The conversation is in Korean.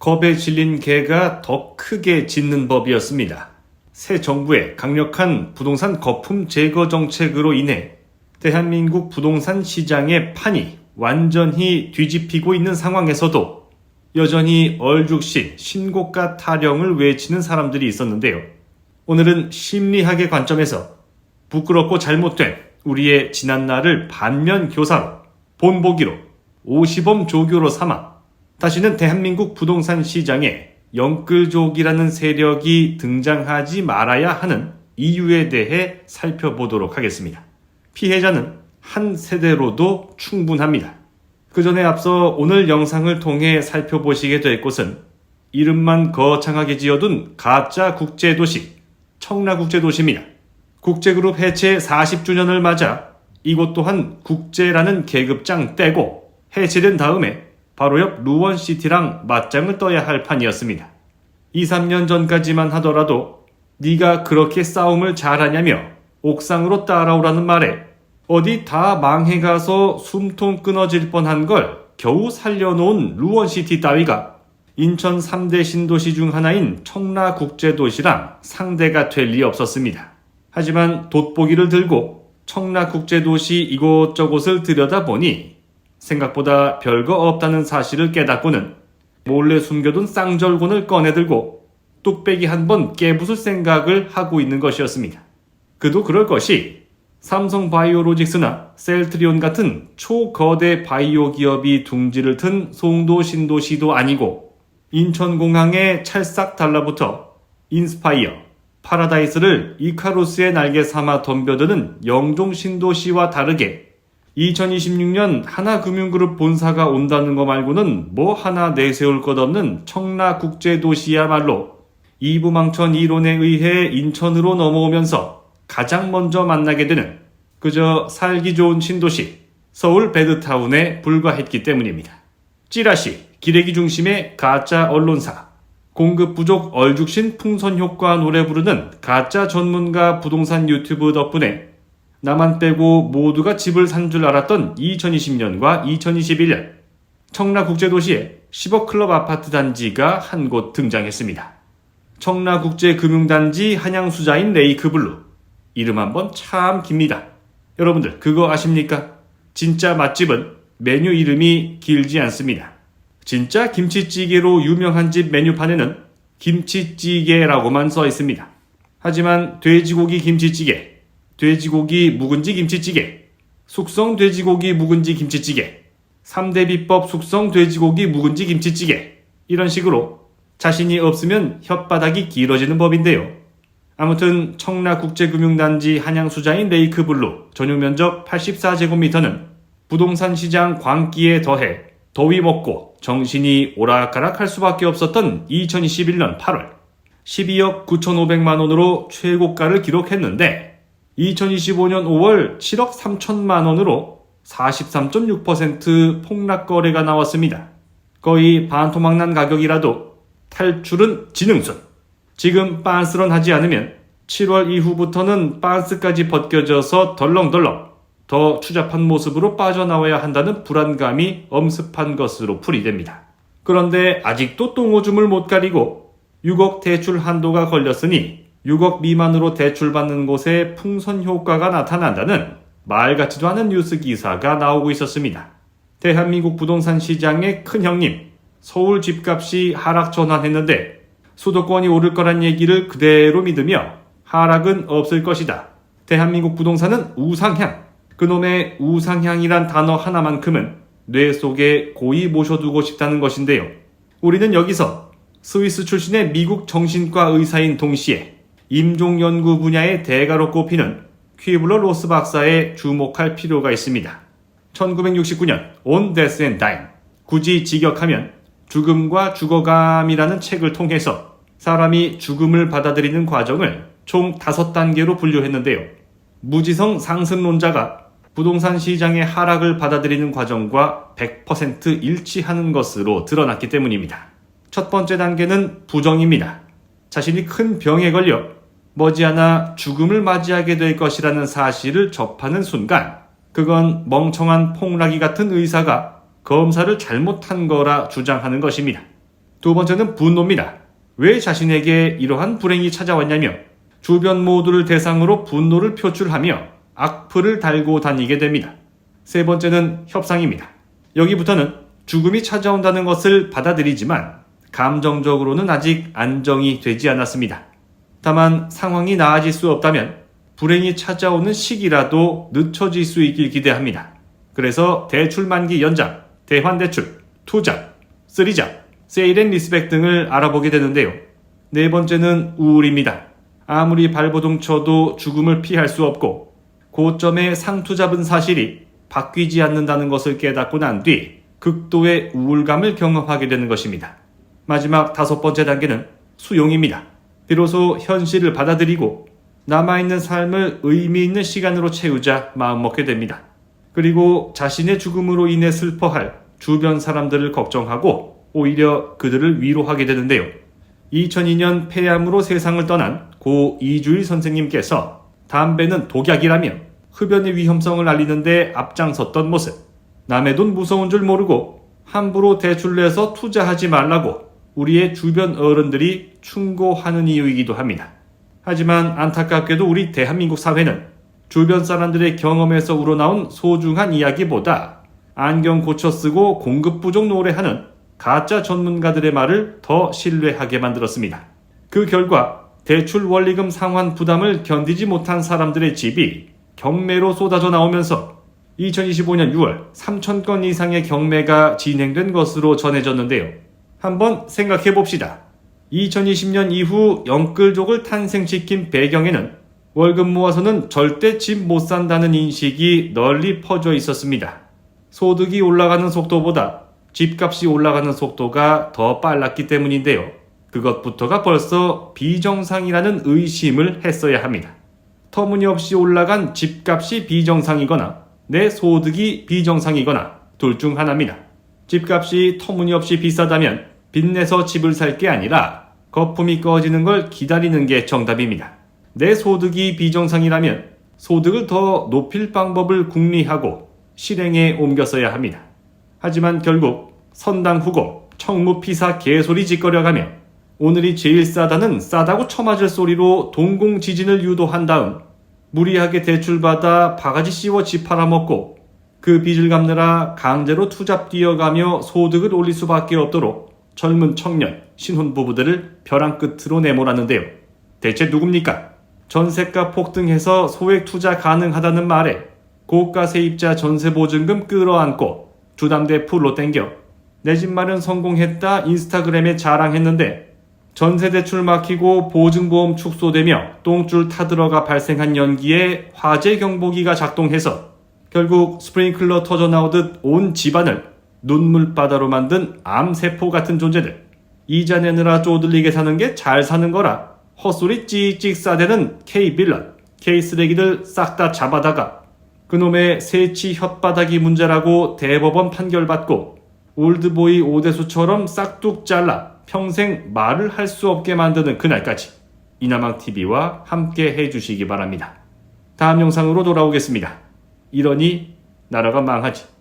겁에 질린 개가 더 크게 짖는 법이었습니다. 새 정부의 강력한 부동산 거품 제거 정책으로 인해 대한민국 부동산 시장의 판이 완전히 뒤집히고 있는 상황에서도 여전히 얼죽신 신고가 타령을 외치는 사람들이 있었는데요. 오늘은 심리학의 관점에서 부끄럽고 잘못된 우리의 지난날을 반면교사로 본보기로 50억 조교로 삼아 다시는 대한민국 부동산 시장에 영끌족이라는 세력이 등장하지 말아야 하는 이유에 대해 살펴보도록 하겠습니다. 피해자는 한 세대로도 충분합니다. 그 전에 앞서 오늘 영상을 통해 살펴보시게 될 곳은 이름만 거창하게 지어둔 가짜 국제도시, 청라국제도시입니다. 국제그룹 해체 40주년을 맞아 이곳 또한 국제라는 계급장 떼고 해체된 다음에 바로 옆 루원시티랑 맞짱을 떠야 할 판이었습니다. 2, 3년 전까지만 하더라도 네가 그렇게 싸움을 잘하냐며 옥상으로 따라오라는 말에 어디 다 망해가서 숨통 끊어질 뻔한 걸 겨우 살려놓은 루원시티 따위가 인천 3대 신도시 중 하나인 청라국제도시랑 상대가 될 리 없었습니다. 하지만 돋보기를 들고 청라국제도시 이곳저곳을 들여다보니 생각보다 별거 없다는 사실을 깨닫고는 몰래 숨겨둔 쌍절곤을 꺼내들고 뚝배기 한번 깨부술 생각을 하고 있는 것이었습니다. 그도 그럴 것이 삼성바이오로직스나 셀트리온 같은 초거대 바이오 기업이 둥지를 튼 송도 신도시도 아니고 인천공항에 찰싹 달라붙어 인스파이어, 파라다이스를 이카루스의 날개 삼아 덤벼드는 영종 신도시와 다르게 2026년 하나금융그룹 본사가 온다는 거 말고는 뭐 하나 내세울 것 없는 청라국제도시야말로 이부망천 이론에 의해 인천으로 넘어오면서 가장 먼저 만나게 되는 그저 살기 좋은 신도시 서울 베드타운에 불과했기 때문입니다. 찌라시, 기레기 중심의 가짜 언론사, 공급 부족 얼죽신 풍선 효과 노래 부르는 가짜 전문가 부동산 유튜브 덕분에 나만 빼고 모두가 집을 산 줄 알았던 2020년과 2021년 청라국제도시에 10억 클럽 아파트 단지가 한 곳 등장했습니다. 청라국제금융단지 한양수자인 레이크블루. 이름 한번 참 깁니다. 여러분들 그거 아십니까? 진짜 맛집은 메뉴 이름이 길지 않습니다. 진짜 김치찌개로 유명한 집 메뉴판에는 김치찌개라고만 써 있습니다. 하지만 돼지고기 김치찌개, 돼지고기 묵은지 김치찌개, 숙성 돼지고기 묵은지 김치찌개, 3대 비법 숙성 돼지고기 묵은지 김치찌개, 이런 식으로 자신이 없으면 혓바닥이 길어지는 법인데요. 아무튼 청라국제금융단지 한양수자인 레이크블루 전용 면적 84제곱미터는 부동산 시장 광기에 더해 더위 먹고 정신이 오락가락할 수밖에 없었던 2021년 8월 12억 9,500만 원으로 최고가를 기록했는데 2025년 5월 7억 3천만 원으로 43.6% 폭락 거래가 나왔습니다. 거의 반토막난 가격이라도 탈출은 지능순. 지금 빤스런하지 않으면 7월 이후부터는 빤스까지 벗겨져서 덜렁덜렁 더 추잡한 모습으로 빠져나와야 한다는 불안감이 엄습한 것으로 풀이됩니다. 그런데 아직도 똥오줌을 못 가리고 6억 대출 한도가 걸렸으니 6억 미만으로 대출받는 곳에 풍선 효과가 나타난다는 말 같지도 않은 뉴스 기사가 나오고 있었습니다. 대한민국 부동산 시장의 큰 형님, 서울 집값이 하락 전환했는데 수도권이 오를 거란 얘기를 그대로 믿으며 하락은 없을 것이다. 대한민국 부동산은 우상향. 그놈의 우상향이란 단어 하나만큼은 뇌 속에 고이 모셔두고 싶다는 것인데요. 우리는 여기서 스위스 출신의 미국 정신과 의사인 동시에 임종연구 분야의 대가로 꼽히는 퀴블러 로스 박사에 주목할 필요가 있습니다. 1969년 On Death and Dying, 굳이 직역하면 죽음과 죽어감이라는 책을 통해서 사람이 죽음을 받아들이는 과정을 총 5단계로 분류했는데요. 무지성 상승론자가 부동산 시장의 하락을 받아들이는 과정과 100% 일치하는 것으로 드러났기 때문입니다. 첫 번째 단계는 부정입니다. 자신이 큰 병에 걸려 머지않아 죽음을 맞이하게 될 것이라는 사실을 접하는 순간 그건 멍청한 퐁락이 같은 의사가 검사를 잘못한 거라 주장하는 것입니다. 두 번째는 분노입니다. 왜 자신에게 이러한 불행이 찾아왔냐며 주변 모두를 대상으로 분노를 표출하며 악플을 달고 다니게 됩니다. 세 번째는 협상입니다. 여기부터는 죽음이 찾아온다는 것을 받아들이지만 감정적으로는 아직 안정이 되지 않았습니다. 다만 상황이 나아질 수 없다면 불행이 찾아오는 시기라도 늦춰질 수 있길 기대합니다. 그래서 대출 만기 연장, 대환대출, 투자, 쓰리자, 세일 앤 리스백 등을 알아보게 되는데요. 네 번째는 우울입니다. 아무리 발버둥 쳐도 죽음을 피할 수 없고 고점에 상투 잡은 사실이 바뀌지 않는다는 것을 깨닫고 난 뒤 극도의 우울감을 경험하게 되는 것입니다. 마지막 다섯 번째 단계는 수용입니다. 비로소 현실을 받아들이고 남아있는 삶을 의미 있는 시간으로 채우자 마음먹게 됩니다. 그리고 자신의 죽음으로 인해 슬퍼할 주변 사람들을 걱정하고 오히려 그들을 위로하게 되는데요. 2002년 폐암으로 세상을 떠난 고 이주일 선생님께서 담배는 독약이라며 흡연의 위험성을 알리는데 앞장섰던 모습, 남의 돈 무서운 줄 모르고 함부로 대출 내서 투자하지 말라고 우리의 주변 어른들이 충고하는 이유이기도 합니다. 하지만 안타깝게도 우리 대한민국 사회는 주변 사람들의 경험에서 우러나온 소중한 이야기보다 안경 고쳐 쓰고 공급 부족 노래하는 가짜 전문가들의 말을 더 신뢰하게 만들었습니다. 그 결과 대출 원리금 상환 부담을 견디지 못한 사람들의 집이 경매로 쏟아져 나오면서 2025년 6월 3,000건 이상의 경매가 진행된 것으로 전해졌는데요. 한번 생각해 봅시다. 2020년 이후 영끌족을 탄생시킨 배경에는 월급 모아서는 절대 집 못 산다는 인식이 널리 퍼져 있었습니다. 소득이 올라가는 속도보다 집값이 올라가는 속도가 더 빨랐기 때문인데요. 그것부터가 벌써 비정상이라는 의심을 했어야 합니다. 터무니없이 올라간 집값이 비정상이거나 내 소득이 비정상이거나 둘 중 하나입니다. 집값이 터무니없이 비싸다면 빚내서 집을 살 게 아니라 거품이 꺼지는 걸 기다리는 게 정답입니다. 내 소득이 비정상이라면 소득을 더 높일 방법을 궁리하고 실행에 옮겼어야 합니다. 하지만 결국 선당후고 청무피사 개소리 짓거려가며 오늘이 제일 싸다는 싸다고 쳐맞을 소리로 동공지진을 유도한 다음 무리하게 대출받아 바가지 씌워 집 팔아먹고 그 빚을 갚느라 강제로 투잡 뛰어가며 소득을 올릴 수밖에 없도록 젊은 청년, 신혼부부들을 벼랑 끝으로 내몰았는데요. 대체 누굽니까? 전세가 폭등해서 소액 투자 가능하다는 말에 고가 세입자 전세보증금 끌어안고 주담대 풀로 땡겨 내 집 마련 성공했다 인스타그램에 자랑했는데 전세대출 막히고 보증보험 축소되며 똥줄 타들어가 발생한 연기에 화재 경보기가 작동해서 결국 스프링클러 터져 나오듯 온 집안을 눈물바다로 만든 암세포 같은 존재들. 이자 내느라 쪼들리게 사는 게 잘 사는 거라 헛소리 찍찍 싸대는 K빌런, K쓰레기들 싹 다 잡아다가 그놈의 세치 혓바닥이 문제라고 대법원 판결받고 올드보이 오대수처럼 싹둑 잘라 평생 말을 할 수 없게 만드는 그날까지 이나망TV와 함께 해주시기 바랍니다. 다음 영상으로 돌아오겠습니다. 이러니 나라가 망하지.